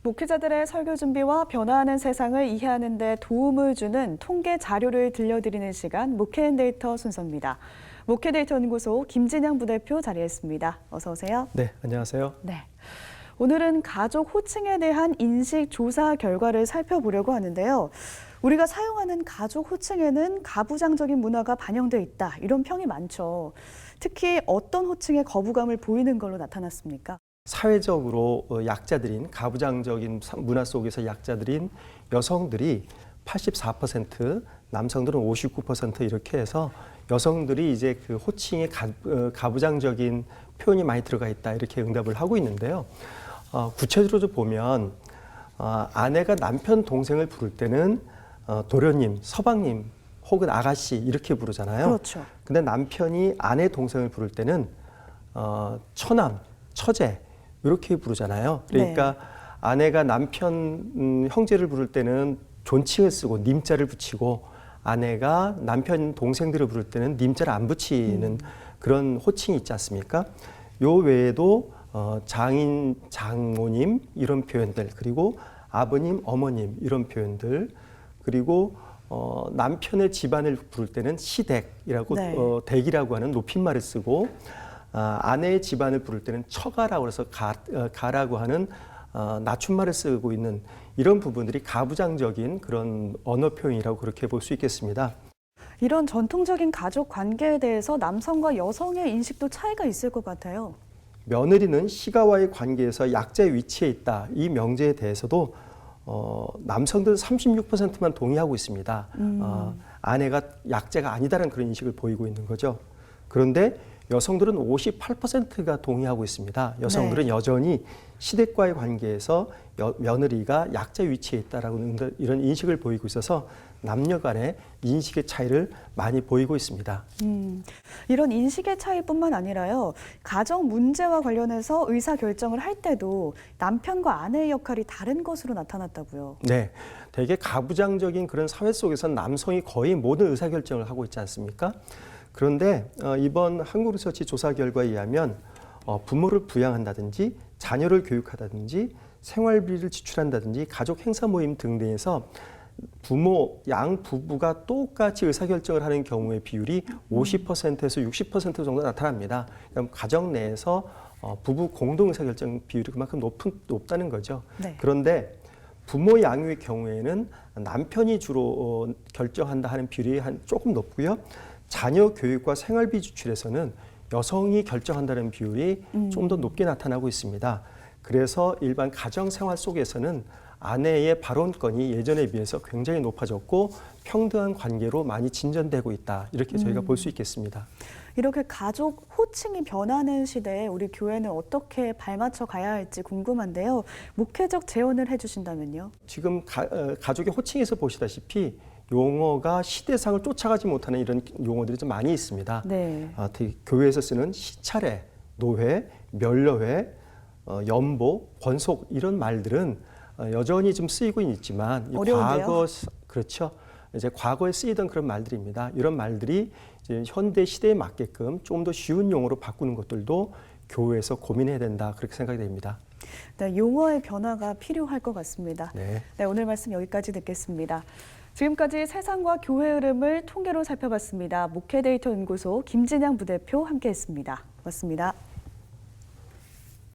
목회자들의 설교 준비와 변화하는 세상을 이해하는 데 도움을 주는 통계 자료를 들려드리는 시간 목회앤데이터 순서입니다. 목회데이터 연구소 김진양 부대표 자리했습니다. 어서 오세요. 네, 안녕하세요. 네. 오늘은 가족 호칭에 대한 인식 조사 결과를 살펴보려고 하는데요. 우리가 사용하는 가족 호칭에는 가부장적인 문화가 반영돼 있다. 이런 평이 많죠. 특히 어떤 호칭에 거부감을 보이는 걸로 나타났습니까? 사회적으로 약자들인 가부장적인 문화 속에서 약자들인 여성들이 84%, 남성들은 59% 이렇게 해서 여성들이 이제 그 호칭에 가부장적인 표현이 많이 들어가 있다 이렇게 응답을 하고 있는데요. 구체적으로 보면 아내가 남편 동생을 부를 때는 도련님, 서방님 혹은 아가씨 이렇게 부르잖아요. 그렇죠. 근데 남편이 아내 동생을 부를 때는 처남, 처제 이렇게 부르잖아요. 그러니까 네. 아내가 남편 형제를 부를 때는 존칭을 쓰고 님자를 붙이고 아내가 남편 동생들을 부를 때는 님자를 안 붙이는 그런 호칭이 있지 않습니까? 요 외에도 장인, 장모님 이런 표현들, 그리고 아버님, 어머님 이런 표현들, 그리고 남편의 집안을 부를 때는 시댁이라고 네. 댁이라고 하는 높임말을 쓰고 아내의 집안을 부를 때는 처가라고 해서 가라고 하는 낮춤말을 쓰고 있는 이런 부분들이 가부장적인 그런 언어 표현이라고 그렇게 볼 수 있겠습니다. 이런 전통적인 가족 관계에 대해서 남성과 여성의 인식도 차이가 있을 것 같아요. 며느리는 시가와의 관계에서 약자의 위치에 있다. 이 명제에 대해서도 남성들은 36%만 동의하고 있습니다. 아내가 약자가 아니다라는 그런 인식을 보이고 있는 거죠. 그런데 여성들은 58%가 동의하고 있습니다. 여성들은 네. 여전히 시댁과의 관계에서 며느리가 약자 위치에 있다라고 이런 인식을 보이고 있어서 남녀 간의 인식의 차이를 많이 보이고 있습니다. 이런 인식의 차이뿐만 아니라요. 가정 문제와 관련해서 의사결정을 할 때도 남편과 아내의 역할이 다른 것으로 나타났다고요. 네, 되게 가부장적인 그런 사회 속에서 남성이 거의 모든 의사결정을 하고 있지 않습니까? 그런데 이번 한국리서치 조사 결과에 의하면 부모를 부양한다든지 자녀를 교육하다든지 생활비를 지출한다든지 가족 행사 모임 등등에서 부모, 양 부부가 똑같이 의사결정을 하는 경우의 비율이 50%에서 60% 정도 나타납니다. 그럼 가정 내에서 부부 공동 의사결정 비율이 그만큼 높다는 거죠. 네. 그런데 부모 양육의 경우에는 남편이 주로 결정한다 하는 비율이 조금 높고요. 자녀 교육과 생활비 지출에서는 여성이 결정한다는 비율이 좀 더 높게 나타나고 있습니다. 그래서 일반 가정 생활 속에서는 아내의 발언권이 예전에 비해서 굉장히 높아졌고 평등한 관계로 많이 진전되고 있다. 이렇게 저희가 볼 수 있겠습니다. 이렇게 가족 호칭이 변하는 시대에 우리 교회는 어떻게 발맞춰 가야 할지 궁금한데요. 목회적 제언을 해주신다면요. 지금 가족의 호칭에서 보시다시피 용어가 시대상을 쫓아가지 못하는 이런 용어들이 좀 많이 있습니다. 네. 교회에서 쓰는 시차례, 노회, 멸려회, 연보, 권속 이런 말들은 여전히 좀 쓰이고 있지만 어려운데요? 그렇죠. 이제 과거에 쓰이던 그런 말들입니다. 이런 말들이 이제 현대 시대에 맞게끔 좀 더 쉬운 용어로 바꾸는 것들도 교회에서 고민해야 된다 그렇게 생각이 됩니다. 네, 용어의 변화가 필요할 것 같습니다. 네. 네, 오늘 말씀 여기까지 듣겠습니다. 지금까지 세상과 교회 흐름을 통계로 살펴봤습니다. 목회데이터 연구소 김진양 부대표 함께했습니다. 고맙습니다.